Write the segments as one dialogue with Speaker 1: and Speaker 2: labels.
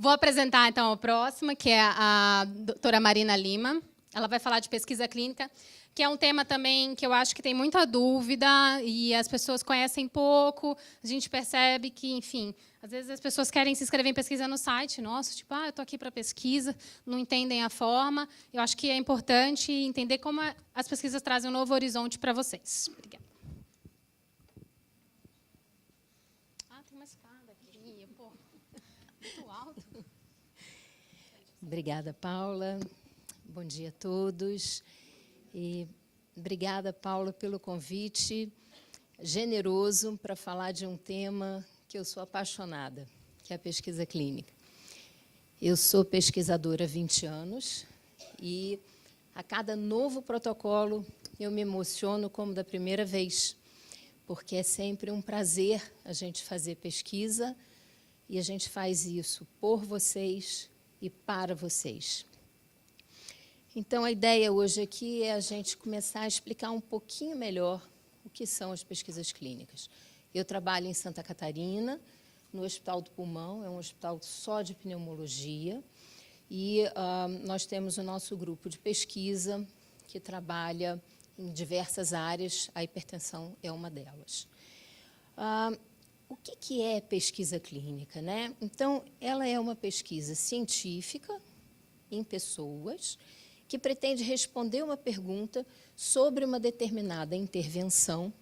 Speaker 1: Vou apresentar, então, a próxima, que é a doutora Marina Lima. Ela vai falar de pesquisa clínica, que é um tema também que eu acho que tem muita dúvida e as pessoas conhecem pouco. A gente percebe que, enfim, às vezes as pessoas querem se inscrever em pesquisa no site. Nossa, tipo, eu estou aqui para pesquisa, não entendem a forma. Eu acho que é importante entender como as pesquisas trazem um novo horizonte para vocês. Obrigada. Tem uma escada aqui, pô, muito alto.
Speaker 2: Obrigada, Paula. Bom dia a todos. E obrigada, Paula, pelo convite generoso para falar de um tema que eu sou apaixonada, que é a pesquisa clínica. Eu sou pesquisadora há 20 anos e, a cada novo protocolo, eu me emociono como da primeira vez, porque é sempre um prazer a gente fazer pesquisa e a gente faz isso por vocês e para vocês. Então, a ideia hoje aqui é a gente começar a explicar um pouquinho melhor o que são as pesquisas clínicas. Eu trabalho em Santa Catarina, no Hospital do Pulmão, é um hospital só de pneumologia, e nós temos o nosso grupo de pesquisa que trabalha em diversas áreas, a hipertensão é uma delas. O que é pesquisa clínica, né? Então, ela é uma pesquisa científica em pessoas que pretende responder uma pergunta sobre uma determinada intervenção,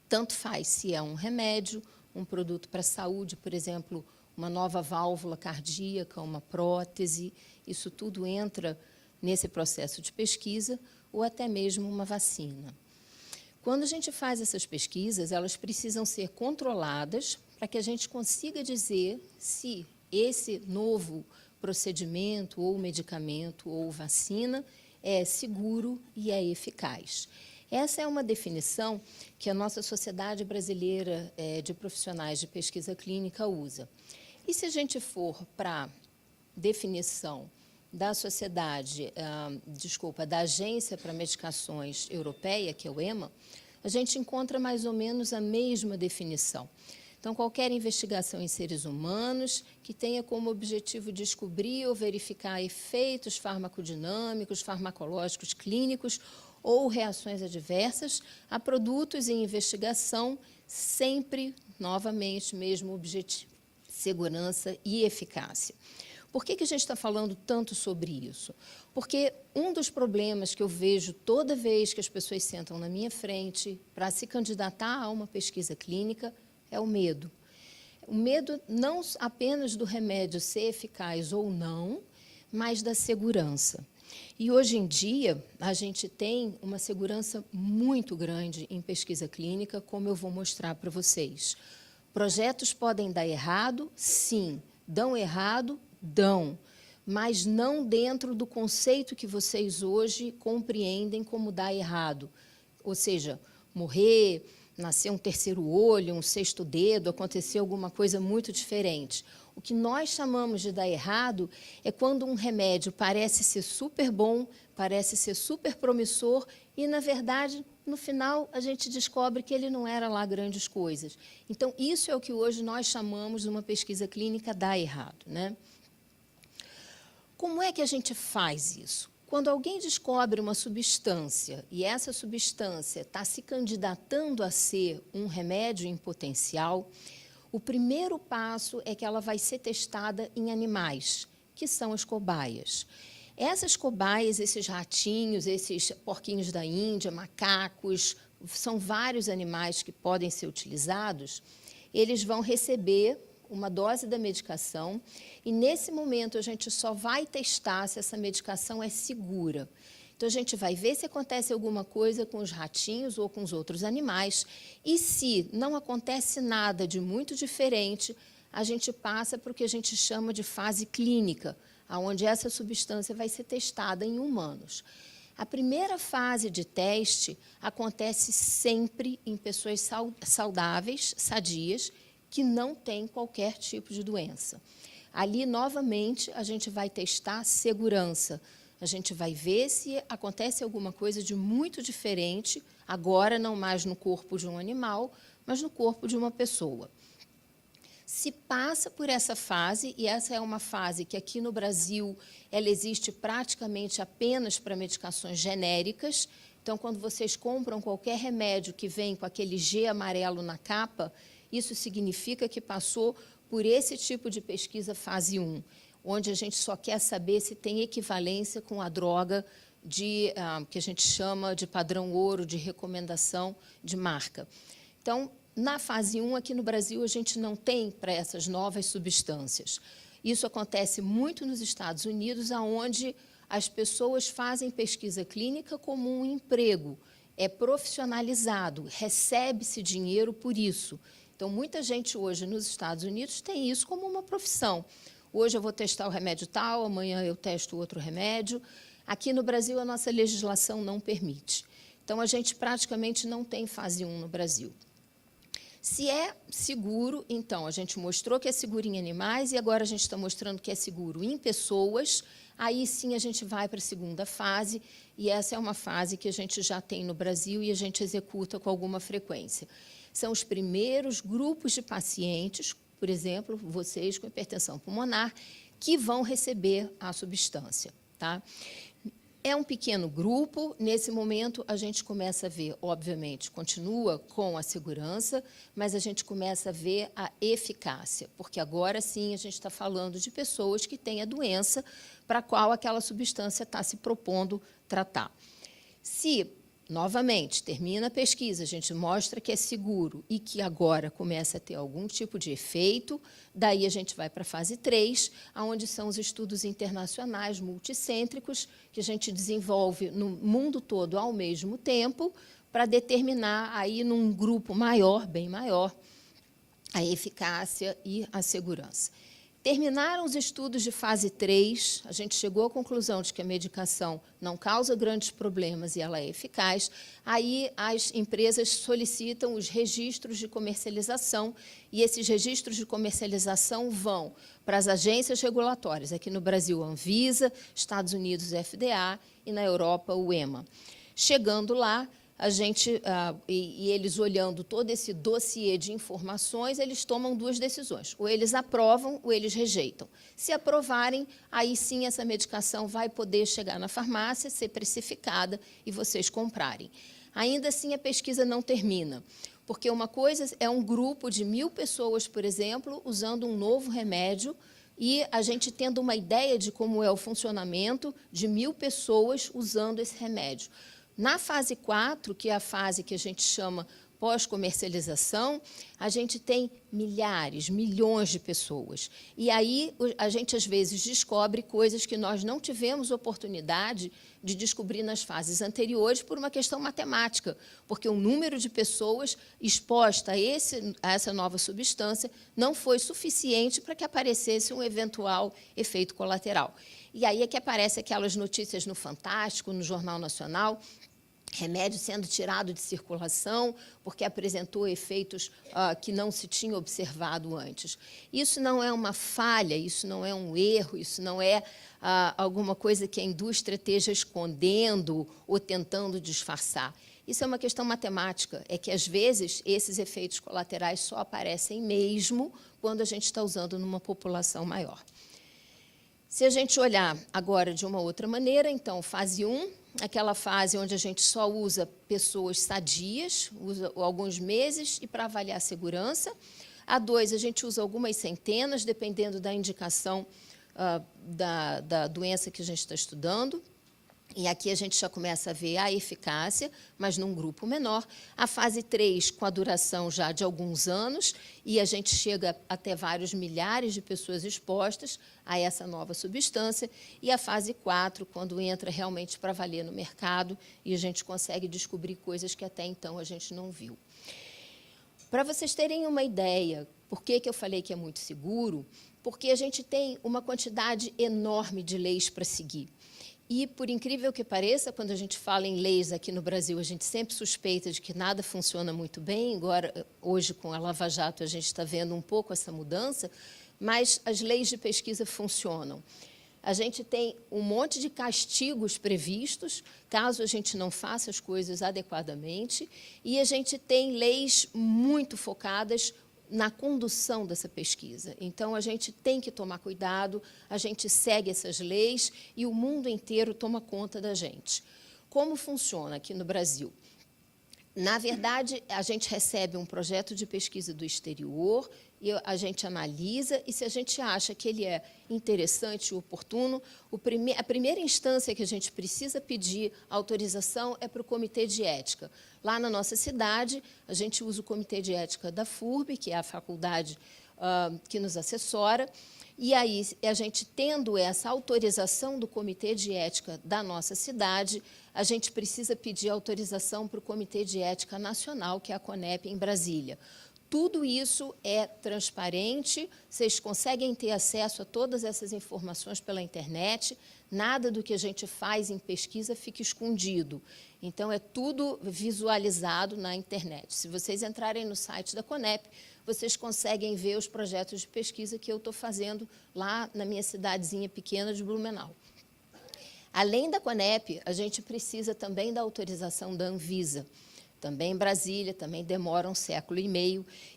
Speaker 2: tanto faz se é um remédio, um produto para a saúde, por exemplo, uma nova válvula cardíaca, uma prótese, isso tudo entra nesse processo de pesquisa, ou até mesmo uma vacina. Quando a gente faz essas pesquisas, elas precisam ser controladas para que a gente consiga dizer se esse novo procedimento, ou medicamento, ou vacina é seguro e é eficaz. Essa é uma definição que a nossa Sociedade Brasileira de Profissionais de Pesquisa Clínica usa. E se a gente for para a definição da da Agência para Medicações Europeia, que é o EMA, a gente encontra mais ou menos a mesma definição. Então, qualquer investigação em seres humanos que tenha como objetivo descobrir ou verificar efeitos farmacodinâmicos, farmacológicos, clínicos ou reações adversas a produtos em investigação, sempre, novamente, mesmo objetivo, segurança e eficácia. Por que a gente está falando tanto sobre isso? Porque um dos problemas que eu vejo toda vez que as pessoas sentam na minha frente para se candidatar a uma pesquisa clínica é o medo. O medo não apenas do remédio ser eficaz ou não, mas da segurança. E, hoje em dia, a gente tem uma segurança muito grande em pesquisa clínica, como eu vou mostrar para vocês. Projetos podem dar errado? Sim. Dão errado? Dão. Mas não dentro do conceito que vocês hoje compreendem como dar errado. Ou seja, morrer, nascer um terceiro olho, um sexto dedo, acontecer alguma coisa muito diferente. O que nós chamamos de dar errado é quando um remédio parece ser super bom, parece ser super promissor e, na verdade, no final, a gente descobre que ele não era lá grandes coisas. Então, isso é o que hoje nós chamamos de uma pesquisa clínica dar errado, né? Como é que a gente faz isso? Quando alguém descobre uma substância e essa substância está se candidatando a ser um remédio em potencial, o primeiro passo é que ela vai ser testada em animais, que são as cobaias. Essas cobaias, esses ratinhos, esses porquinhos da Índia, macacos, são vários animais que podem ser utilizados, eles vão receber uma dose da medicação e, nesse momento, a gente só vai testar se essa medicação é segura. Então, a gente vai ver se acontece alguma coisa com os ratinhos ou com os outros animais e, se não acontece nada de muito diferente, a gente passa para o que a gente chama de fase clínica, onde essa substância vai ser testada em humanos. A primeira fase de teste acontece sempre em pessoas saudáveis, sadias, que não têm qualquer tipo de doença. Ali, novamente, a gente vai testar segurança. A gente vai ver se acontece alguma coisa de muito diferente, agora não mais no corpo de um animal, mas no corpo de uma pessoa. se passa por essa fase, e essa é uma fase que aqui no Brasil ela existe praticamente apenas para medicações genéricas. Então, quando vocês compram qualquer remédio que vem com aquele G amarelo na capa, isso significa que passou por esse tipo de pesquisa fase 1, onde a gente só quer saber se tem equivalência com a droga que a gente chama de padrão ouro, de recomendação de marca. Então, na fase 1, aqui no Brasil, a gente não tem para essas novas substâncias. Isso acontece muito nos Estados Unidos, onde as pessoas fazem pesquisa clínica como um emprego, é profissionalizado, recebe-se dinheiro por isso. Então, muita gente hoje nos Estados Unidos tem isso como uma profissão. Hoje eu vou testar o remédio tal, amanhã eu testo outro remédio. Aqui no Brasil, a nossa legislação não permite. Então, a gente praticamente não tem fase 1 no Brasil. Se é seguro, então, a gente mostrou que é seguro em animais e agora a gente está mostrando que é seguro em pessoas. Aí, sim, a gente vai para a segunda fase, e essa é uma fase que a gente já tem no Brasil e a gente executa com alguma frequência. São os primeiros grupos de pacientes, por exemplo, vocês com hipertensão pulmonar, que vão receber a substância. Tá? É um pequeno grupo. Nesse momento, a gente começa a ver, obviamente, continua com a segurança, mas a gente começa a ver a eficácia, porque agora sim a gente está falando de pessoas que têm a doença para a qual aquela substância está se propondo tratar. Se, novamente, termina a pesquisa, a gente mostra que é seguro e que agora começa a ter algum tipo de efeito, daí a gente vai para a fase 3, onde são os estudos internacionais multicêntricos, que a gente desenvolve no mundo todo ao mesmo tempo, para determinar, aí, num grupo maior, bem maior, a eficácia e a segurança. Terminaram os estudos de fase 3, a gente chegou à conclusão de que a medicação não causa grandes problemas e ela é eficaz, aí as empresas solicitam os registros de comercialização, e esses registros de comercialização vão para as agências regulatórias, aqui no Brasil, a Anvisa, Estados Unidos, FDA, e na Europa, o EMA. Chegando lá, a gente, e eles olhando todo esse dossiê de informações, eles tomam duas decisões. Ou eles aprovam, ou eles rejeitam. Se aprovarem, aí sim essa medicação vai poder chegar na farmácia, ser precificada e vocês comprarem. Ainda assim, a pesquisa não termina, porque uma coisa é um grupo de 1.000 pessoas, por exemplo, usando um novo remédio, e a gente tendo uma ideia de como é o funcionamento de 1.000 pessoas usando esse remédio. Na fase 4, que é a fase que a gente chama pós-comercialização, a gente tem milhares, milhões de pessoas. E aí a gente, às vezes, descobre coisas que nós não tivemos oportunidade de descobrir nas fases anteriores por uma questão matemática, porque o número de pessoas expostas a essa nova substância não foi suficiente para que aparecesse um eventual efeito colateral. E aí é que aparecem aquelas notícias no Fantástico, no Jornal Nacional, remédio sendo tirado de circulação porque apresentou efeitos que não se tinha observado antes. Isso não é uma falha, isso não é um erro, isso não é alguma coisa que a indústria esteja escondendo ou tentando disfarçar. Isso é uma questão matemática, é que, às vezes, esses efeitos colaterais só aparecem mesmo quando a gente está usando numa população maior. Se a gente olhar agora de uma outra maneira, então, fase 1, aquela fase onde a gente só usa pessoas sadias, usa alguns meses, e para avaliar a segurança. A 2, a gente usa algumas centenas, dependendo da indicação da doença que a gente está estudando. E aqui a gente já começa a ver a eficácia, mas num grupo menor. A fase 3, com a duração já de alguns anos, e a gente chega até vários milhares de pessoas expostas a essa nova substância. E a fase 4, quando entra realmente para valer no mercado, e a gente consegue descobrir coisas que até então a gente não viu. Para vocês terem uma ideia, por que eu falei que é muito seguro? Porque a gente tem uma quantidade enorme de leis para seguir. E, por incrível que pareça, quando a gente fala em leis aqui no Brasil, a gente sempre suspeita de que nada funciona muito bem. Agora, hoje, com a Lava Jato, a gente está vendo um pouco essa mudança, mas as leis de pesquisa funcionam. A gente tem um monte de castigos previstos, caso a gente não faça as coisas adequadamente, e a gente tem leis muito focadas na condução dessa pesquisa. Então, a gente tem que tomar cuidado, a gente segue essas leis e o mundo inteiro toma conta da gente. Como funciona aqui no Brasil? Na verdade, a gente recebe um projeto de pesquisa do exterior, e a gente analisa, e se a gente acha que ele é interessante e oportuno, a primeira instância que a gente precisa pedir autorização é para o Comitê de Ética. Lá na nossa cidade, a gente usa o Comitê de Ética da FURB, que é a faculdade que nos assessora, e aí, a gente tendo essa autorização do Comitê de Ética da nossa cidade, a gente precisa pedir autorização para o Comitê de Ética Nacional, que é a CONEP, em Brasília. Tudo isso é transparente, vocês conseguem ter acesso a todas essas informações pela internet, nada do que a gente faz em pesquisa fica escondido. Então, é tudo visualizado na internet. Se vocês entrarem no site da CONEP, vocês conseguem ver os projetos de pesquisa que eu estou fazendo lá na minha cidadezinha pequena de Blumenau. Além da CONEP, a gente precisa também da autorização da Anvisa. Também em Brasília, também demora 1,5 séculos,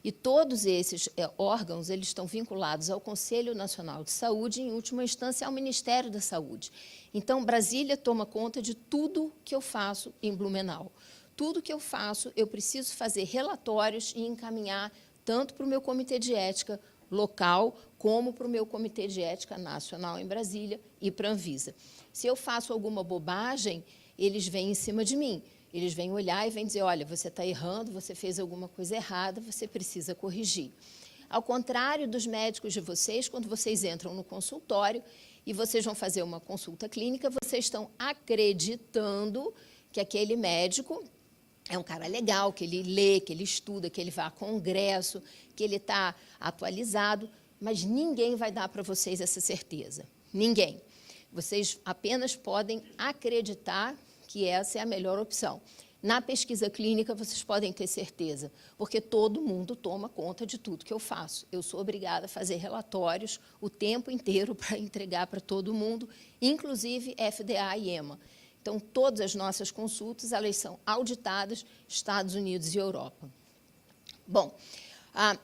Speaker 2: e todos esses órgãos eles estão vinculados ao Conselho Nacional de Saúde e, em última instância, ao Ministério da Saúde. Então, Brasília toma conta de tudo que eu faço em Blumenau. Tudo que eu faço, eu preciso fazer relatórios e encaminhar tanto para o meu Comitê de Ética local, como para o meu Comitê de Ética Nacional em Brasília e para a Anvisa. Se eu faço alguma bobagem, eles vêm em cima de mim. Eles vêm olhar e vêm dizer, olha, você está errando, você fez alguma coisa errada, você precisa corrigir. Ao contrário dos médicos de vocês, quando vocês entram no consultório e vocês vão fazer uma consulta clínica, vocês estão acreditando que aquele médico é um cara legal, que ele lê, que ele estuda, que ele vai a congresso, que ele está atualizado, mas ninguém vai dar para vocês essa certeza. Ninguém. Vocês apenas podem acreditar que essa é a melhor opção. Na pesquisa clínica, vocês podem ter certeza, porque todo mundo toma conta de tudo que eu faço. Eu sou obrigada a fazer relatórios o tempo inteiro para entregar para todo mundo, inclusive FDA e EMA. Então, todas as nossas consultas, elas são auditadas Estados Unidos e Europa. Bom,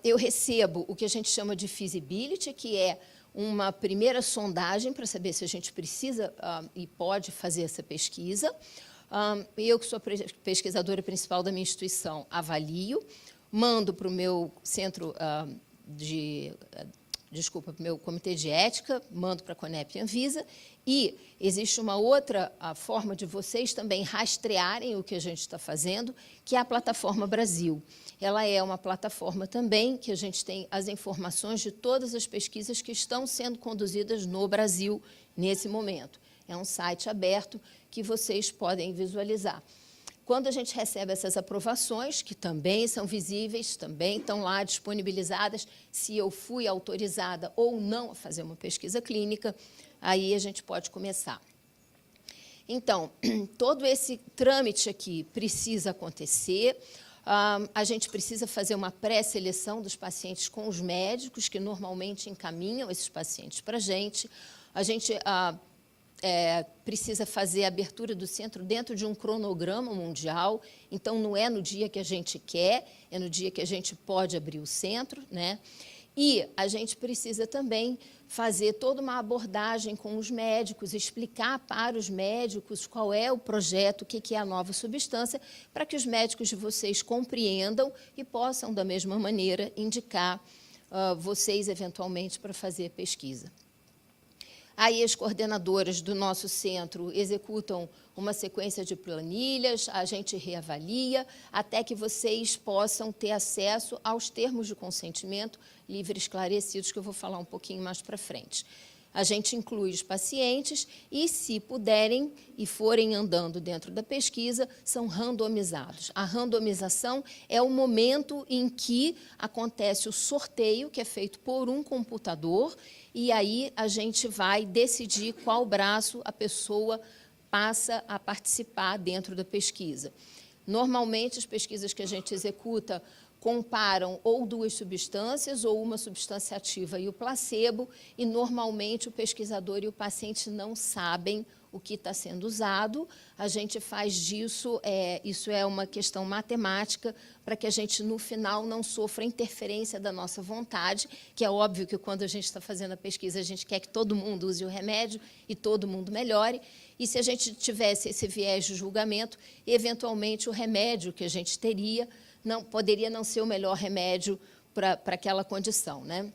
Speaker 2: eu recebo o que a gente chama de feasibility, que é uma primeira sondagem para saber se a gente precisa e pode fazer essa pesquisa. Eu, que sou pesquisadora principal da minha instituição, avalio, mando para o meu centro para o meu comitê de ética, mando para a CONEP e Anvisa, e existe uma outra forma de vocês também rastrearem o que a gente está fazendo, que é a Plataforma Brasil. Ela é uma plataforma também que a gente tem as informações de todas as pesquisas que estão sendo conduzidas no Brasil nesse momento. É um site aberto que vocês podem visualizar. Quando a gente recebe essas aprovações, que também são visíveis, também estão lá disponibilizadas, se eu fui autorizada ou não a fazer uma pesquisa clínica, aí a gente pode começar. Então, todo esse trâmite aqui precisa acontecer. A gente precisa fazer uma pré-seleção dos pacientes com os médicos, que normalmente encaminham esses pacientes para a gente. A gente precisa fazer a abertura do centro dentro de um cronograma mundial, então não é no dia que a gente quer, é no dia que a gente pode abrir o centro, né? E a gente precisa também fazer toda uma abordagem com os médicos, explicar para os médicos qual é o projeto, o que é a nova substância, para que os médicos de vocês compreendam e possam, da mesma maneira, indicar vocês, eventualmente, para fazer a pesquisa. Aí as coordenadoras do nosso centro executam uma sequência de planilhas, a gente reavalia, até que vocês possam ter acesso aos termos de consentimento livre e esclarecidos, que eu vou falar um pouquinho mais para frente. A gente inclui os pacientes e, se puderem e forem andando dentro da pesquisa, são randomizados. A randomização é o momento em que acontece o sorteio, que é feito por um computador, e aí a gente vai decidir qual braço a pessoa passa a participar dentro da pesquisa. Normalmente, as pesquisas que a gente executa comparam ou duas substâncias, ou uma substância ativa e o placebo, e normalmente o pesquisador e o paciente não sabem o que está sendo usado, a gente faz disso, isso é uma questão matemática, para que a gente, no final, não sofra interferência da nossa vontade, que é óbvio que, quando a gente está fazendo a pesquisa, a gente quer que todo mundo use o remédio e todo mundo melhore, e se a gente tivesse esse viés de julgamento, eventualmente o remédio que a gente teria poderia não ser o melhor remédio para aquela condição, né?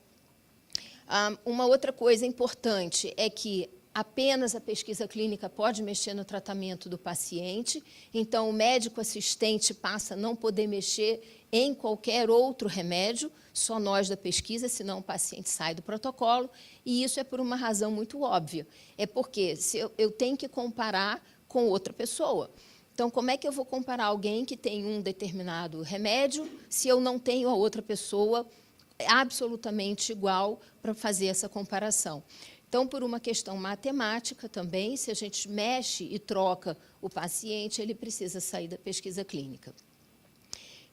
Speaker 2: Uma outra coisa importante é que apenas a pesquisa clínica pode mexer no tratamento do paciente, então o médico assistente passa a não poder mexer em qualquer outro remédio, só nós da pesquisa, senão o paciente sai do protocolo, e isso é por uma razão muito óbvia, é porque eu tenho que comparar com outra pessoa. Então, como é que eu vou comparar alguém que tem um determinado remédio se eu não tenho a outra pessoa absolutamente igual para fazer essa comparação? Então, por uma questão matemática também, se a gente mexe e troca o paciente, ele precisa sair da pesquisa clínica.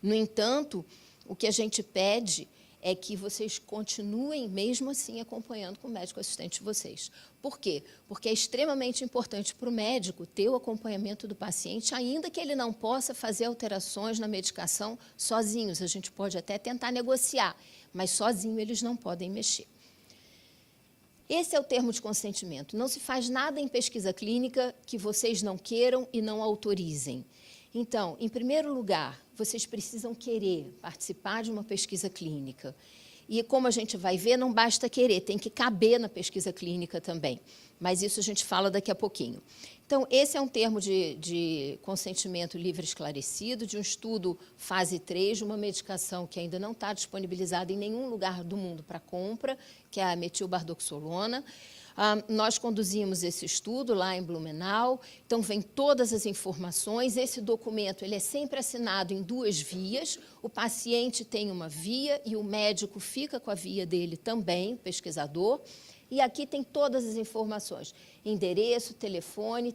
Speaker 2: No entanto, o que a gente pede é que vocês continuem, mesmo assim, acompanhando com o médico assistente de vocês. Por quê? Porque é extremamente importante para o médico ter o acompanhamento do paciente, ainda que ele não possa fazer alterações na medicação sozinhos. A gente pode até tentar negociar, mas sozinho eles não podem mexer. Esse é o termo de consentimento. Não se faz nada em pesquisa clínica que vocês não queiram e não autorizem. Então, em primeiro lugar, vocês precisam querer participar de uma pesquisa clínica. E, como a gente vai ver, não basta querer, tem que caber na pesquisa clínica também. Mas isso a gente fala daqui a pouquinho. Então, esse é um termo de consentimento livre esclarecido, de um estudo fase 3, de uma medicação que ainda não está disponibilizada em nenhum lugar do mundo para compra, que é a metilbardoxolona. Nós conduzimos esse estudo lá em Blumenau, então vem todas as informações. Esse documento ele é sempre assinado em 2 vias, o paciente tem uma via e o médico fica com a via dele também, pesquisador, e aqui tem todas as informações, endereço, telefone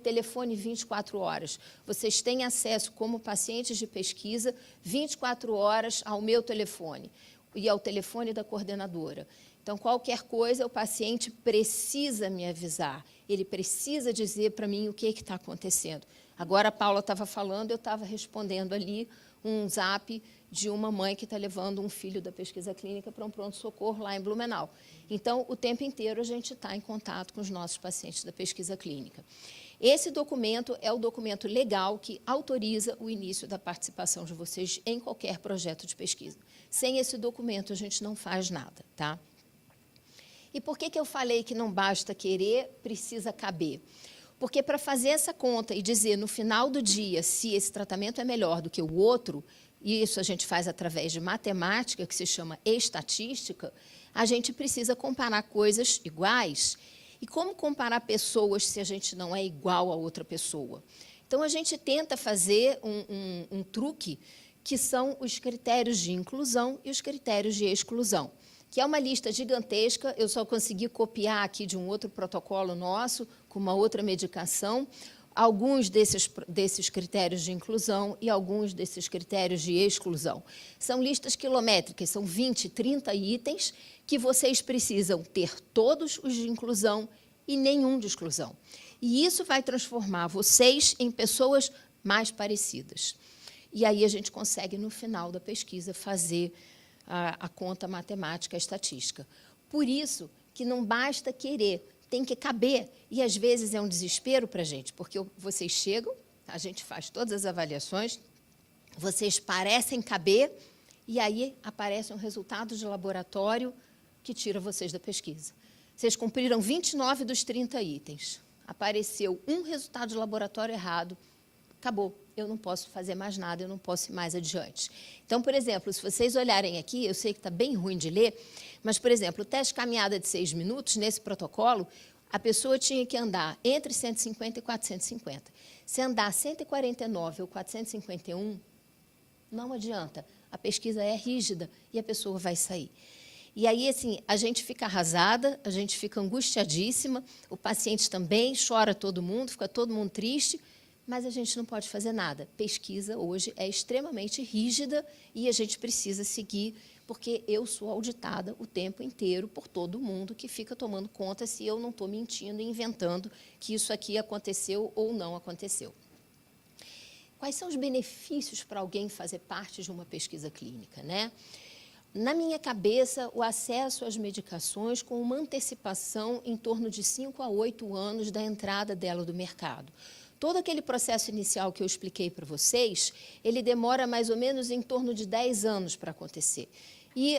Speaker 2: 24 horas. Vocês têm acesso, como pacientes de pesquisa, 24 horas ao meu telefone e ao telefone da coordenadora. Então, qualquer coisa, o paciente precisa me avisar, ele precisa dizer para mim o que está acontecendo. Agora, a Paula estava falando, eu estava respondendo ali um zap de uma mãe que está levando um filho da pesquisa clínica para um pronto-socorro lá em Blumenau. Então, o tempo inteiro, a gente está em contato com os nossos pacientes da pesquisa clínica. Esse documento é o documento legal que autoriza o início da participação de vocês em qualquer projeto de pesquisa. Sem esse documento, a gente não faz nada, tá? E por que eu falei que não basta querer, precisa caber? Porque, para fazer essa conta e dizer, no final do dia, se esse tratamento é melhor do que o outro, e isso a gente faz através de matemática, que se chama estatística, a gente precisa comparar coisas iguais. E como comparar pessoas se a gente não é igual a outra pessoa? Então, a gente tenta fazer um truque, que são os critérios de inclusão e os critérios de exclusão, que é uma lista gigantesca. Eu só consegui copiar aqui de um outro protocolo nosso, com uma outra medicação, alguns desses critérios de inclusão e alguns desses critérios de exclusão. São listas quilométricas, são 20, 30 itens que vocês precisam ter todos os de inclusão e nenhum de exclusão. E isso vai transformar vocês em pessoas mais parecidas. E aí a gente consegue, no final da pesquisa, fazer a conta matemática, a estatística. Por isso que não basta querer, tem que caber. E, às vezes, é um desespero para a gente, porque vocês chegam, a gente faz todas as avaliações, vocês parecem caber, e aí aparece um resultado de laboratório que tira vocês da pesquisa. Vocês cumpriram 29 dos 30 itens. Apareceu um resultado de laboratório errado, acabou. Eu não posso fazer mais nada, eu não posso ir mais adiante. Então, por exemplo, se vocês olharem aqui, eu sei que está bem ruim de ler, mas, por exemplo, o teste de caminhada de 6 minutos, nesse protocolo, a pessoa tinha que andar entre 150 e 450. Se andar 149 ou 451, não adianta. A pesquisa é rígida e a pessoa vai sair. E aí, assim, a gente fica arrasada, a gente fica angustiadíssima, o paciente também, chora todo mundo, fica todo mundo triste, mas a gente não pode fazer nada. Pesquisa hoje é extremamente rígida e a gente precisa seguir porque eu sou auditada o tempo inteiro por todo mundo que fica tomando conta se eu não estou mentindo e inventando que isso aqui aconteceu ou não aconteceu. Quais são os benefícios para alguém fazer parte de uma pesquisa clínica, né? Na minha cabeça, o acesso às medicações com uma antecipação em torno de 5 a 8 anos da entrada dela do mercado. Todo aquele processo inicial que eu expliquei para vocês, ele demora mais ou menos em torno de 10 anos para acontecer. E,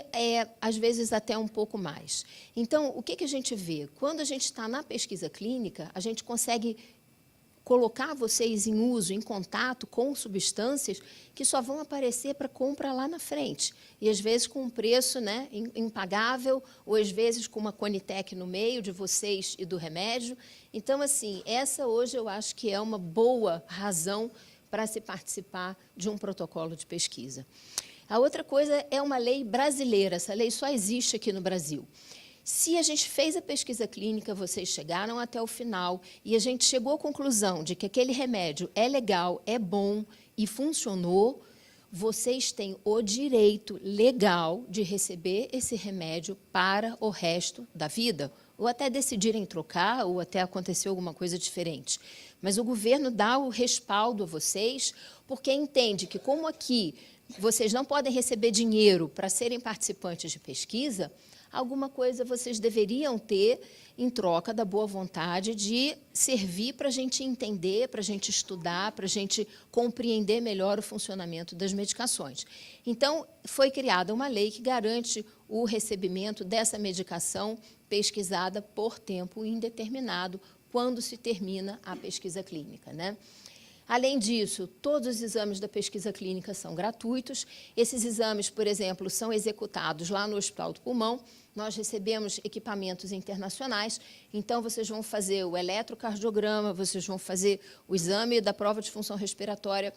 Speaker 2: às vezes, até um pouco mais. Então, o que a gente vê? Quando a gente está na pesquisa clínica, a gente consegue colocar vocês em uso, em contato com substâncias que só vão aparecer para compra lá na frente. E, às vezes, com um preço, né, impagável, ou, às vezes, com uma Conitec no meio de vocês e do remédio. Então, assim, essa hoje eu acho que é uma boa razão para se participar de um protocolo de pesquisa. A outra coisa é uma lei brasileira. Essa lei só existe aqui no Brasil. Se a gente fez a pesquisa clínica, vocês chegaram até o final e a gente chegou à conclusão de que aquele remédio é legal, é bom e funcionou, vocês têm o direito legal de receber esse remédio para o resto da vida, ou até decidirem trocar, ou até acontecer alguma coisa diferente. Mas o governo dá o respaldo a vocês, porque entende que, como aqui vocês não podem receber dinheiro para serem participantes de pesquisa, alguma coisa vocês deveriam ter em troca da boa vontade de servir para a gente entender, para a gente estudar, para a gente compreender melhor o funcionamento das medicações. Então, foi criada uma lei que garante o recebimento dessa medicação pesquisada por tempo indeterminado, quando se termina a pesquisa clínica, né? Além disso, todos os exames da pesquisa clínica são gratuitos. Esses exames, por exemplo, são executados lá no Hospital do Pulmão. Nós recebemos equipamentos internacionais, então vocês vão fazer o eletrocardiograma, vocês vão fazer o exame da prova de função respiratória,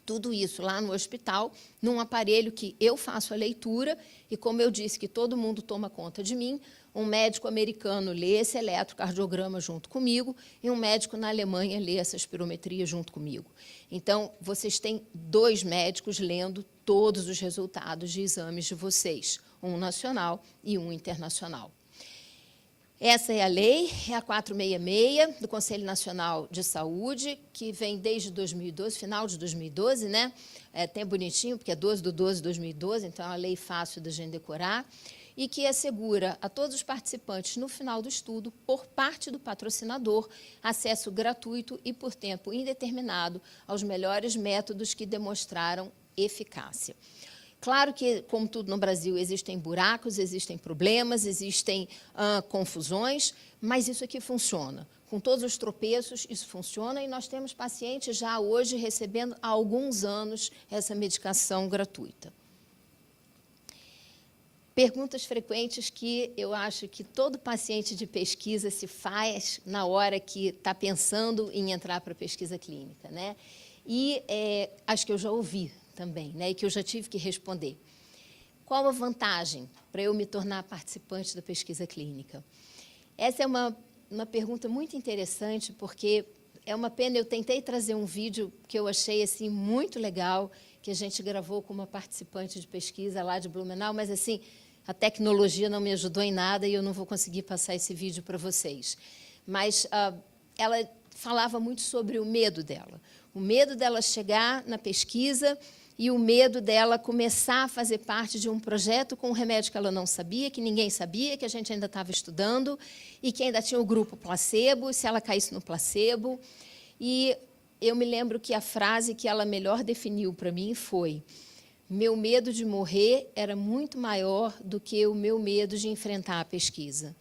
Speaker 2: tudo isso lá no hospital, num aparelho que eu faço a leitura, e como eu disse que todo mundo toma conta de mim, um médico americano lê esse eletrocardiograma junto comigo e um médico na Alemanha lê essa espirometria junto comigo. Então, vocês têm 2 médicos lendo todos os resultados de exames de vocês, um nacional e um internacional. Essa é a lei, é a 466 do Conselho Nacional de Saúde, que vem desde 2012, final de 2012, né? É até bonitinho, porque é 12/12/2012, então é uma lei fácil da gente decorar, e que assegura a todos os participantes, no final do estudo, por parte do patrocinador, acesso gratuito e por tempo indeterminado aos melhores métodos que demonstraram eficácia. Claro que, como tudo no Brasil, existem buracos, existem problemas, existem confusões, mas isso aqui funciona. Com todos os tropeços, isso funciona, e nós temos pacientes já hoje recebendo há alguns anos essa medicação gratuita. Perguntas frequentes que eu acho que todo paciente de pesquisa se faz na hora que está pensando em entrar para a pesquisa clínica, né? E acho que eu já ouvi também, né? E que eu já tive que responder. Qual a vantagem para eu me tornar participante da pesquisa clínica? Essa é uma pergunta muito interessante, porque é uma pena, eu tentei trazer um vídeo que eu achei assim, muito legal, que a gente gravou com uma participante de pesquisa lá de Blumenau, mas assim, a tecnologia não me ajudou em nada e eu não vou conseguir passar esse vídeo para vocês. Mas ela falava muito sobre o medo dela chegar na pesquisa e o medo dela começar a fazer parte de um projeto com um remédio que ela não sabia, que ninguém sabia, que a gente ainda estava estudando, e que ainda tinha o grupo placebo, se ela caísse no placebo. E eu me lembro que a frase que ela melhor definiu para mim foi: meu medo de morrer era muito maior do que o meu medo de enfrentar a pesquisa.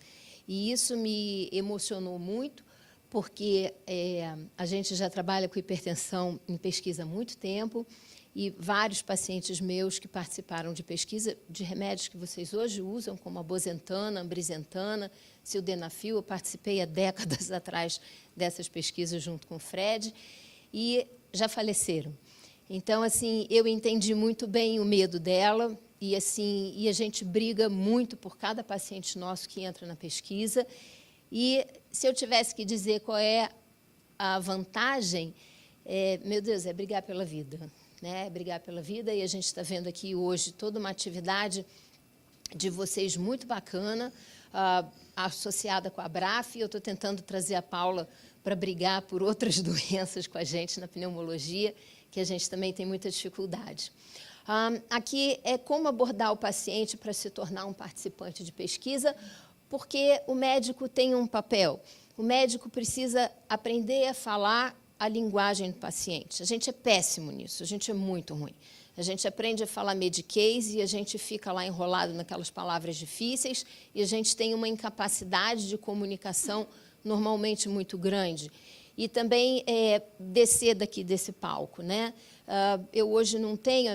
Speaker 2: E isso me emocionou muito, porque a gente já trabalha com hipertensão em pesquisa há muito tempo, e vários pacientes meus que participaram de pesquisa de remédios que vocês hoje usam, como a bozentana, ambrisentina, sildenafil, eu participei há décadas atrás dessas pesquisas junto com o Fred, e já faleceram. Então, assim, eu entendi muito bem o medo dela, e a gente briga muito por cada paciente nosso que entra na pesquisa. E se eu tivesse que dizer qual é a vantagem, meu Deus, é brigar pela vida. né? Brigar pela vida, e a gente está vendo aqui hoje toda uma atividade de vocês muito bacana, associada com a Abraf. Eu estou tentando trazer a Paula para brigar por outras doenças com a gente na pneumologia, que a gente também tem muita dificuldade. Aqui é como abordar o paciente para se tornar um participante de pesquisa, porque o médico tem um papel. O médico precisa aprender a falar a linguagem do paciente. A gente é péssimo nisso, a gente é muito ruim. A gente aprende a falar mediquês e a gente fica lá enrolado naquelas palavras difíceis e a gente tem uma incapacidade de comunicação normalmente muito grande. E também descer daqui desse palco, né? Eu hoje não tenho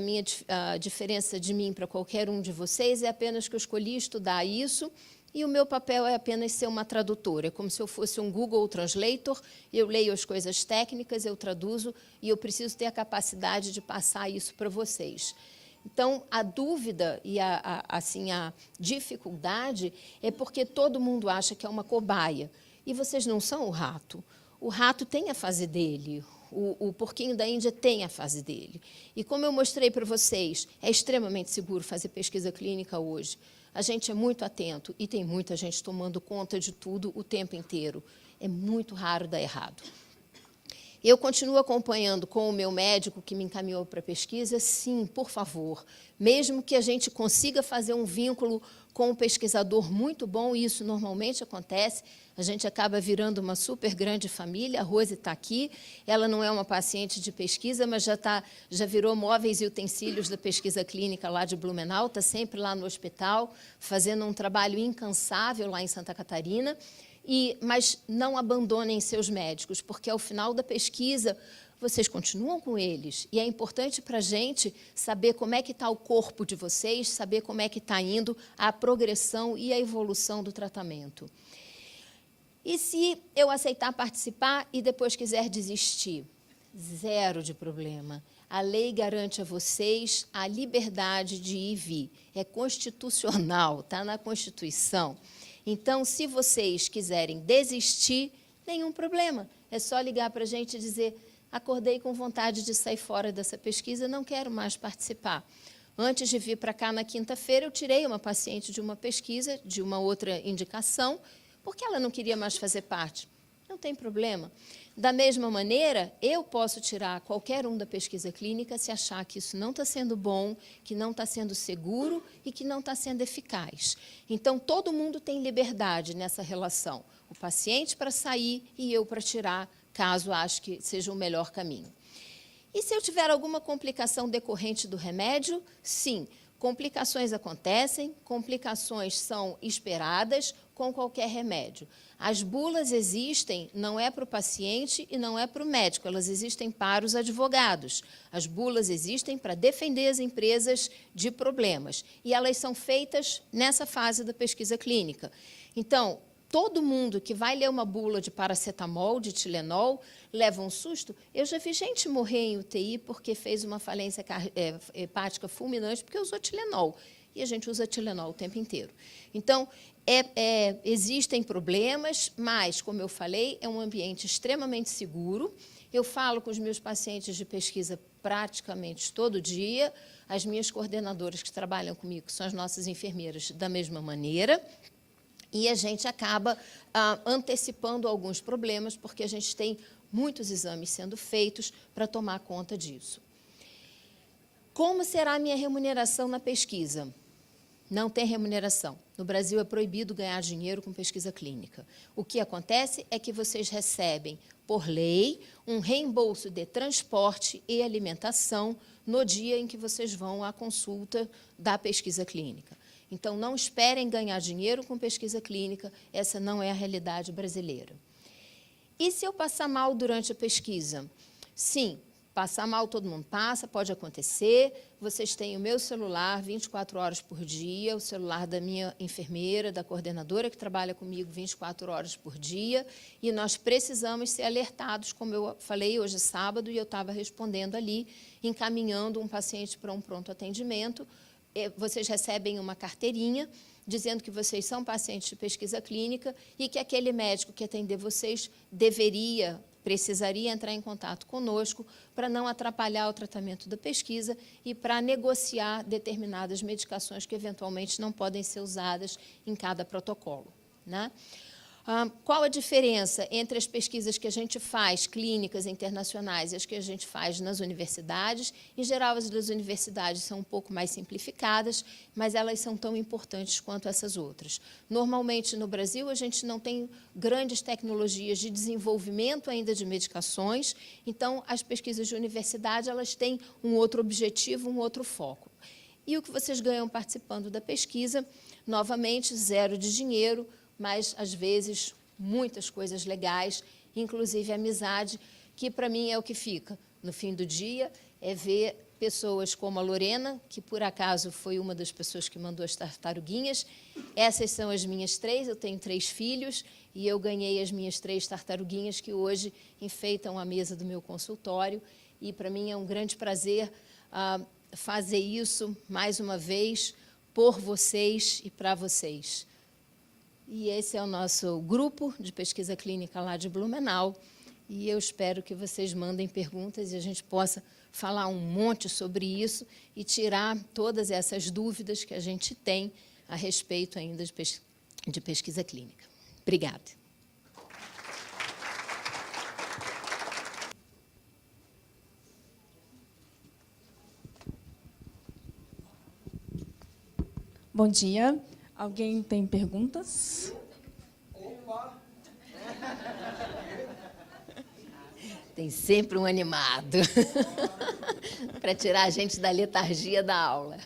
Speaker 2: a diferença de mim para qualquer um de vocês, é apenas que eu escolhi estudar isso e o meu papel é apenas ser uma tradutora. É como se eu fosse um Google Translator, eu leio as coisas técnicas, eu traduzo e eu preciso ter a capacidade de passar isso para vocês. Então, a dúvida e a dificuldade é porque todo mundo acha que é uma cobaia. E vocês não são o rato. O rato tem a fase dele, o porquinho da Índia tem a fase dele. E como eu mostrei para vocês, é extremamente seguro fazer pesquisa clínica hoje. A gente é muito atento e tem muita gente tomando conta de tudo o tempo inteiro. É muito raro dar errado. Eu continuo acompanhando com o meu médico que me encaminhou para a pesquisa, sim, por favor. Mesmo que a gente consiga fazer um vínculo com um pesquisador muito bom, e isso normalmente acontece, a gente acaba virando uma super grande família. A Rose está aqui, ela não é uma paciente de pesquisa, mas já virou móveis e utensílios da pesquisa clínica lá de Blumenau, está sempre lá no hospital, fazendo um trabalho incansável lá em Santa Catarina. Mas não abandonem seus médicos, porque ao final da pesquisa vocês continuam com eles. E é importante para a gente saber como é que está o corpo de vocês, saber como é que está indo a progressão e a evolução do tratamento. E se eu aceitar participar e depois quiser desistir? Zero de problema. A lei garante a vocês a liberdade de ir e vir. É constitucional, está na Constituição. Então, se vocês quiserem desistir, nenhum problema. É só ligar para a gente e dizer: acordei com vontade de sair fora dessa pesquisa, não quero mais participar. Antes de vir para cá na quinta-feira, eu tirei uma paciente de uma pesquisa, de uma outra indicação, porque ela não queria mais fazer parte. Não tem problema. Da mesma maneira, eu posso tirar qualquer um da pesquisa clínica se achar que isso não está sendo bom, que não está sendo seguro e que não está sendo eficaz. Então, todo mundo tem liberdade nessa relação. O paciente para sair e eu para tirar, caso ache que seja o melhor caminho. E se eu tiver alguma complicação decorrente do remédio? Sim, complicações acontecem, complicações são esperadas com qualquer remédio. As bulas existem, não é para o paciente e não é para o médico, elas existem para os advogados. As bulas existem para defender as empresas de problemas, e elas são feitas nessa fase da pesquisa clínica. Então, todo mundo que vai ler uma bula de paracetamol, de Tilenol, leva um susto. Eu já vi gente morrer em UTI porque fez uma falência hepática fulminante porque usou Tilenol. E a gente usa Tilenol o tempo inteiro. Então, existem problemas, mas, como eu falei, é um ambiente extremamente seguro. Eu falo com os meus pacientes de pesquisa praticamente todo dia. As minhas coordenadoras que trabalham comigo são as nossas enfermeiras da mesma maneira. E a gente acaba antecipando alguns problemas, porque a gente tem muitos exames sendo feitos para tomar conta disso. Como será a minha remuneração na pesquisa? Não tem remuneração. No Brasil é proibido ganhar dinheiro com pesquisa clínica. O que acontece é que vocês recebem, por lei, um reembolso de transporte e alimentação no dia em que vocês vão à consulta da pesquisa clínica. Então, não esperem ganhar dinheiro com pesquisa clínica, essa não é a realidade brasileira. E se eu passar mal durante a pesquisa? Sim, passar mal todo mundo passa, pode acontecer. Vocês têm o meu celular 24 horas por dia, o celular da minha enfermeira, da coordenadora que trabalha comigo 24 horas por dia, e nós precisamos ser alertados, como eu falei hoje sábado, e eu estava respondendo ali, encaminhando um paciente para um pronto atendimento. Vocês recebem uma carteirinha dizendo que vocês são pacientes de pesquisa clínica e que aquele médico que atender vocês deveria precisaria entrar em contato conosco para não atrapalhar o tratamento da pesquisa e para negociar determinadas medicações que, eventualmente, não podem ser usadas em cada protocolo, né? Qual a diferença entre as pesquisas que a gente faz, clínicas internacionais, e as que a gente faz nas universidades? Em geral, as das universidades são um pouco mais simplificadas, mas elas são tão importantes quanto essas outras. Normalmente, no Brasil, a gente não tem grandes tecnologias de desenvolvimento ainda de medicações, então, as pesquisas de universidade elas têm um outro objetivo, um outro foco. E o que vocês ganham participando da pesquisa, novamente, zero de dinheiro, mas, às vezes, muitas coisas legais, inclusive amizade, que, para mim, é o que fica. No fim do dia, é ver pessoas como a Lorena, que, por acaso, foi uma das pessoas que mandou as tartaruguinhas. Essas são as minhas 3, eu tenho 3 filhos, e eu ganhei as minhas 3 tartaruguinhas, que hoje enfeitam a mesa do meu consultório, e, para mim, é um grande prazer fazer isso, mais uma vez, por vocês e para vocês. E esse é o nosso grupo de pesquisa clínica lá de Blumenau. E eu espero que vocês mandem perguntas e a gente possa falar um monte sobre isso e tirar todas essas dúvidas que a gente tem a respeito ainda de pesquisa clínica. Obrigada.
Speaker 3: Bom dia. Alguém tem perguntas?
Speaker 2: Opa! Tem sempre um animado para tirar a gente da letargia da aula.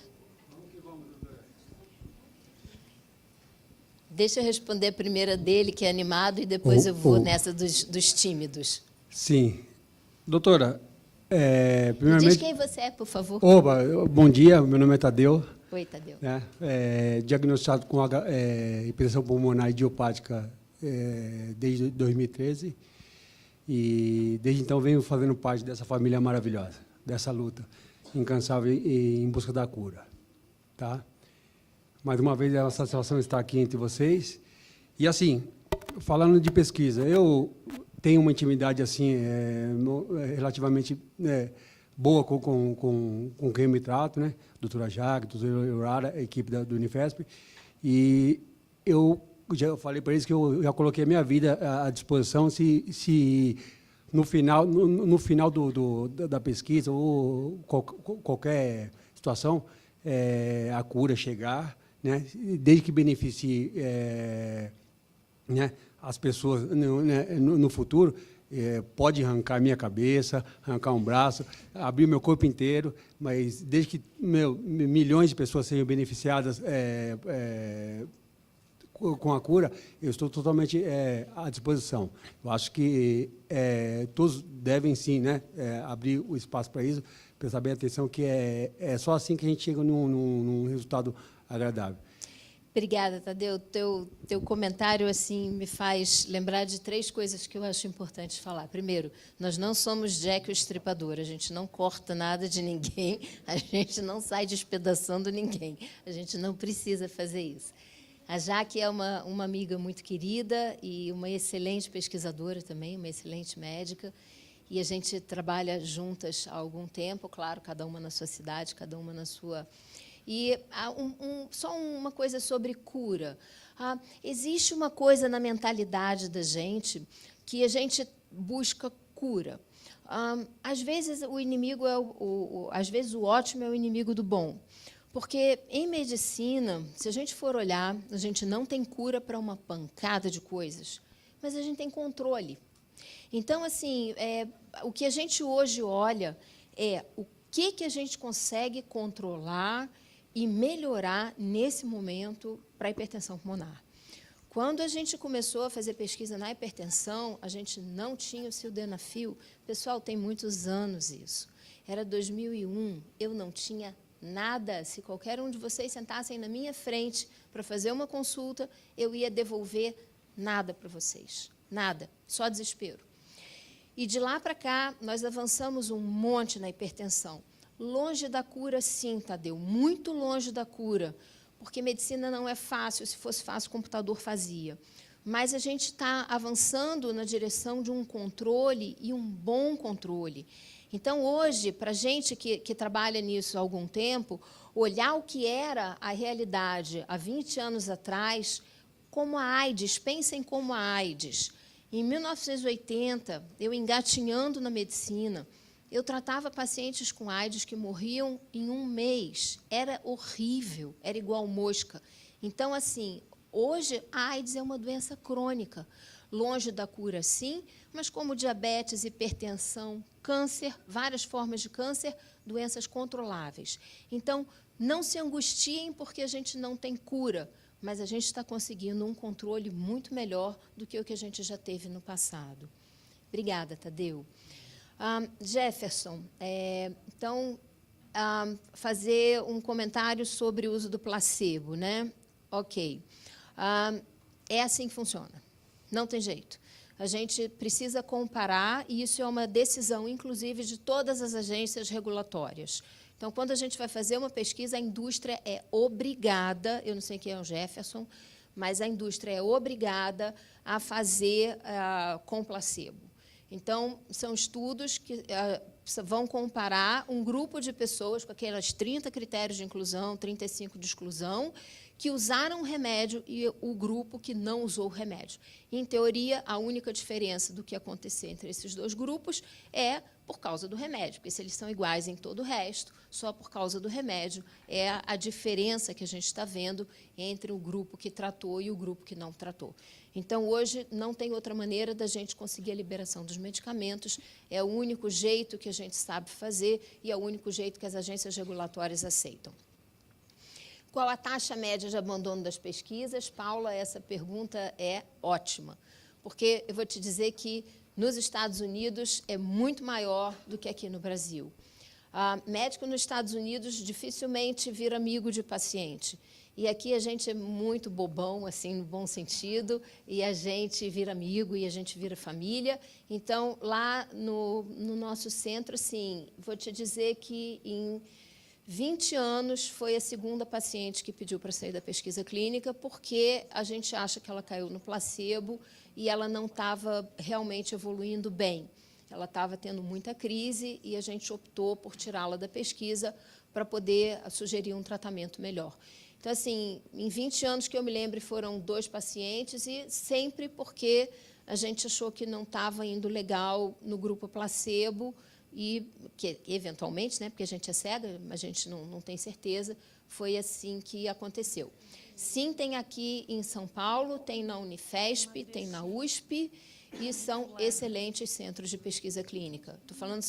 Speaker 2: Deixa eu responder primeiro a dele, que é animado, e depois eu vou nessa dos tímidos.
Speaker 4: Sim. Doutora, primeiramente...
Speaker 2: Diz quem você é, por favor.
Speaker 4: Opa, bom dia, meu nome é Tadeu.
Speaker 2: Oi, Tadeu.
Speaker 4: Né? Diagnosticado com hipertensão pulmonar idiopática desde 2013 e desde então venho fazendo parte dessa família maravilhosa, dessa luta incansável em busca da cura. Tá? Mais uma vez é uma satisfação estar aqui entre vocês. E assim, falando de pesquisa, eu tenho uma intimidade assim relativamente boa com quem me trato, né? Doutora Jaque, doutora Eurara, a equipe do Unifesp, e eu já falei para eles que eu já coloquei a minha vida à disposição se no final da pesquisa ou qualquer situação a cura chegar, né? Desde que beneficie né, as pessoas no futuro. Pode arrancar minha cabeça, arrancar um braço, abrir meu corpo inteiro, mas desde que milhões de pessoas sejam beneficiadas com a cura, eu estou totalmente à disposição. Eu acho que todos devem, sim, né, abrir o espaço para isso, prestar bem atenção, que é só assim que a gente chega num resultado agradável.
Speaker 2: Obrigada, Tadeu. Teu comentário assim me faz lembrar de 3 coisas que eu acho importante falar. Primeiro, nós não somos Jack o Estripador, a gente não corta nada de ninguém, a gente não sai despedaçando ninguém, a gente não precisa fazer isso. A Jaque é uma amiga muito querida e uma excelente pesquisadora também, uma excelente médica, e a gente trabalha juntas há algum tempo, claro, cada uma na sua cidade, cada uma na sua... E só uma coisa sobre cura. Existe uma coisa na mentalidade da gente que a gente busca cura. Às vezes o inimigo às vezes o ótimo é o inimigo do bom. Porque em medicina, se a gente for olhar, a gente não tem cura para uma pancada de coisas, mas a gente tem controle. Então, assim, o que a gente hoje olha é o que a gente consegue controlar e melhorar nesse momento para a hipertensão pulmonar. Quando a gente começou a fazer pesquisa na hipertensão, a gente não tinha o sildenafil. Pessoal, tem muitos anos isso. Era 2001, eu não tinha nada. Se qualquer um de vocês sentassem na minha frente para fazer uma consulta, eu ia devolver nada para vocês. Nada, só desespero. E de lá para cá, nós avançamos um monte na hipertensão. Longe da cura, sim, Tadeu, muito longe da cura, porque medicina não é fácil. Se fosse fácil, o computador fazia. mas a gente está avançando na direção de um controle e um bom controle. Então, hoje, para a gente que trabalha nisso há algum tempo, olhar o que era a realidade há 20 anos atrás, como a AIDS, pensem como a AIDS. Em 1980, eu engatinhando na medicina, eu tratava pacientes com AIDS que morriam em um mês. Era horrível, era igual mosca. Então, assim, hoje a AIDS é uma doença crônica, longe da cura, sim, mas como diabetes, hipertensão, câncer, várias formas de câncer, doenças controláveis. Então, não se angustiem porque a gente não tem cura, mas a gente está conseguindo um controle muito melhor do que o que a gente já teve no passado. Obrigada, Tadeu. Jefferson, então, fazer um comentário sobre o uso do placebo, né? Ok. É assim que funciona. Não tem jeito. A gente precisa comparar, e isso é uma decisão, inclusive, de todas as agências regulatórias. Então, quando a gente vai fazer uma pesquisa, a indústria é obrigada, eu não sei quem é o Jefferson, mas a indústria é obrigada a fazer com placebo. Então, são estudos que vão comparar um grupo de pessoas com aquelas 30 critérios de inclusão, 35 de exclusão, que usaram o remédio e o grupo que não usou o remédio. Em teoria, a única diferença do que acontecer entre esses dois grupos é por causa do remédio, porque se eles são iguais em todo o resto, só por causa do remédio é a diferença que a gente está vendo entre o grupo que tratou e o grupo que não tratou. Então, hoje, não tem outra maneira da gente conseguir a liberação dos medicamentos, é o único jeito que a gente sabe fazer e é o único jeito que as agências regulatórias aceitam. Qual a taxa média de abandono das pesquisas? Paula, essa pergunta é ótima, porque eu vou te dizer que nos Estados Unidos é muito maior do que aqui no Brasil. Médico nos Estados Unidos dificilmente vira amigo de paciente. E aqui a gente é muito bobão, assim, no bom sentido, e a gente vira amigo e a gente vira família. Então, lá no nosso centro, assim, vou te dizer que em 20 anos foi a segunda paciente que pediu para sair da pesquisa clínica, porque a gente acha que ela caiu no placebo e ela não estava realmente evoluindo bem. Ela estava tendo muita crise e a gente optou por tirá-la da pesquisa para poder sugerir um tratamento melhor. Então, assim, em 20 anos que eu me lembro, foram 2 pacientes, e sempre porque a gente achou que não estava indo legal no grupo placebo, e que, eventualmente, né, porque a gente é cega, a gente não tem certeza, foi assim que aconteceu. Sim, tem aqui em São Paulo, tem na Unifesp, tem na USP, e são excelentes centros de pesquisa clínica. Estou falando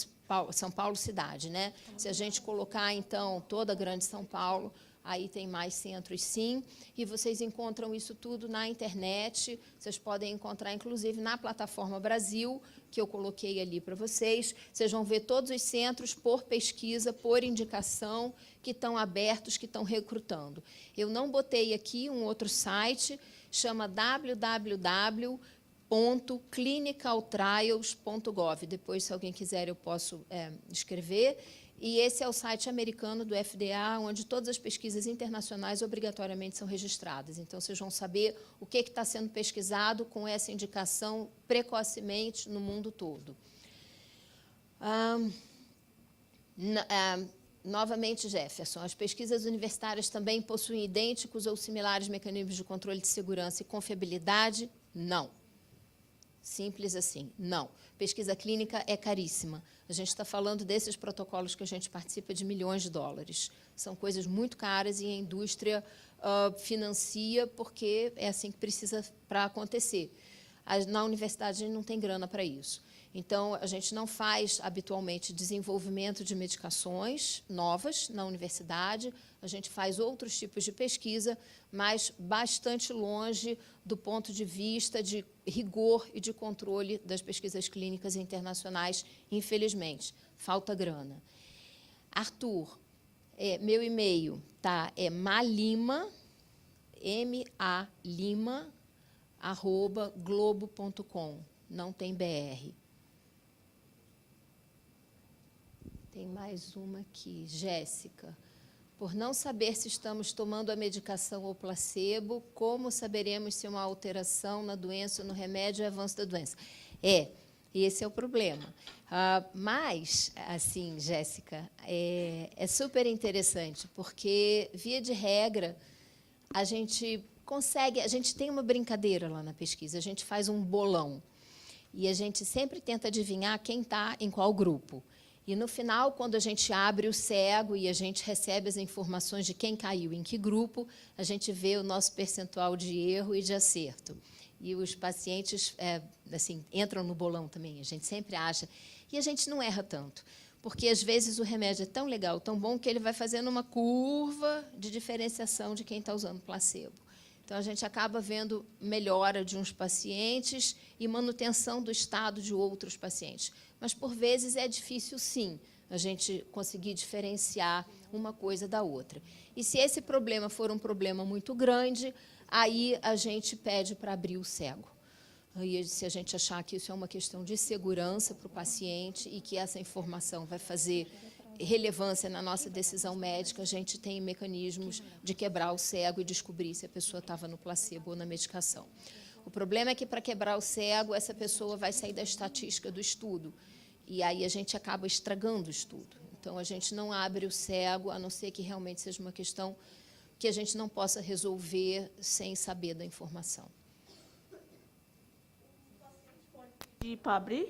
Speaker 2: São Paulo cidade, né? Se a gente colocar, então, toda a grande São Paulo, aí tem mais centros, sim, e vocês encontram isso tudo na internet, vocês podem encontrar, inclusive, na plataforma Brasil, que eu coloquei ali para vocês. Vocês vão ver todos os centros por pesquisa, por indicação, que estão abertos, que estão recrutando. Eu não botei aqui um outro site, chama www.clinicaltrials.gov. Depois, se alguém quiser, eu posso escrever. E esse é o site americano do FDA, onde todas as pesquisas internacionais obrigatoriamente são registradas. Então, vocês vão saber o que está sendo pesquisado com essa indicação precocemente no mundo todo. Novamente, Jefferson, as pesquisas universitárias também possuem idênticos ou similares mecanismos de controle de segurança e confiabilidade? Não. Simples assim, não. Pesquisa clínica é caríssima. A gente está falando desses protocolos que a gente participa de milhões de dólares. São coisas muito caras e a indústria financia porque é assim que precisa para acontecer. Na universidade, a gente não tem grana para isso. Então, a gente não faz, habitualmente, desenvolvimento de medicações novas na universidade, a gente faz outros tipos de pesquisa, mas bastante longe do ponto de vista de rigor e de controle das pesquisas clínicas internacionais, infelizmente. Falta grana. Arthur, meu e-mail é malima, M-A-Lima, @globo.com. Não tem BR. Tem mais uma aqui, Jéssica. Por não saber se estamos tomando a medicação ou placebo, como saberemos se uma alteração na doença ou no remédio é avanço da doença? Esse é o problema. Mas, assim, Jéssica, é super interessante, porque, via de regra, a gente tem uma brincadeira lá na pesquisa, a gente faz um bolão, e a gente sempre tenta adivinhar quem está em qual grupo. E, no final, quando a gente abre o cego e a gente recebe as informações de quem caiu em que grupo, a gente vê o nosso percentual de erro e de acerto. E os pacientes assim, entram no bolão também, a gente sempre acha. E a gente não erra tanto, porque, às vezes, o remédio é tão legal, tão bom, que ele vai fazendo uma curva de diferenciação de quem está usando placebo. Então, a gente acaba vendo melhora de uns pacientes e manutenção do estado de outros pacientes. Mas, por vezes, é difícil, sim, a gente conseguir diferenciar uma coisa da outra. E, se esse problema for um problema muito grande, aí a gente pede para abrir o cego. Aí, se a gente achar que isso é uma questão de segurança para o paciente e que essa informação vai fazer relevância na nossa decisão médica, a gente tem mecanismos de quebrar o cego e descobrir se a pessoa estava no placebo ou na medicação. O problema é que, para quebrar o cego, essa pessoa vai sair da estatística do estudo, e aí a gente acaba estragando o estudo. Então, a gente não abre o cego, a não ser que realmente seja uma questão que a gente não possa resolver sem saber da informação.
Speaker 5: Pedir para abrir?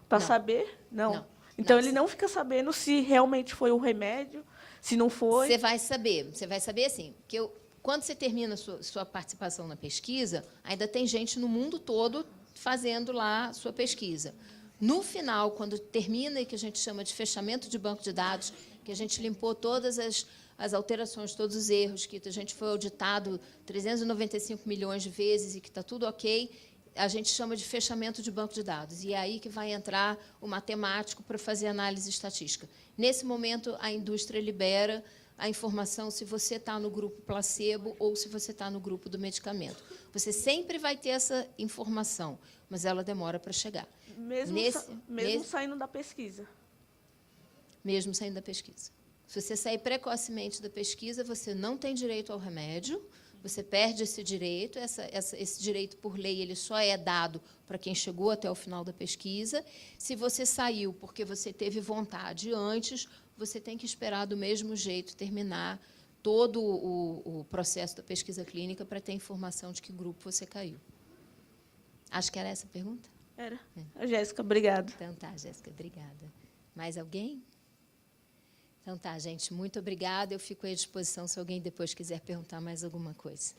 Speaker 5: Para saber? Não.
Speaker 2: Não.
Speaker 5: Então, ele não fica sabendo se realmente foi o remédio, se não foi.
Speaker 2: Você vai saber assim, porque quando você termina a sua participação na pesquisa, ainda tem gente no mundo todo fazendo lá a sua pesquisa. No final, quando termina, e que a gente chama de fechamento de banco de dados, que a gente limpou todas as alterações, todos os erros, que a gente foi auditado 395 milhões de vezes e que está tudo ok, a gente chama de fechamento de banco de dados. E é aí que vai entrar o matemático para fazer análise estatística. Nesse momento, a indústria libera a informação se você está no grupo placebo ou se você está no grupo do medicamento. Você sempre vai ter essa informação, mas ela demora para chegar.
Speaker 5: Mesmo saindo da pesquisa.
Speaker 2: Mesmo saindo da pesquisa. Se você sair precocemente da pesquisa, você não tem direito ao remédio, você perde esse direito. Esse direito, por lei, ele só é dado para quem chegou até o final da pesquisa. Se você saiu porque você teve vontade antes, você tem que esperar, do mesmo jeito, terminar todo o processo da pesquisa clínica para ter informação de que grupo você caiu. Acho que era essa a pergunta?
Speaker 5: Era. Jéssica, obrigada.
Speaker 2: Então tá, Jéssica, obrigada. Mais alguém? Então tá, gente, muito obrigada. Eu fico à disposição se alguém depois quiser perguntar mais alguma coisa.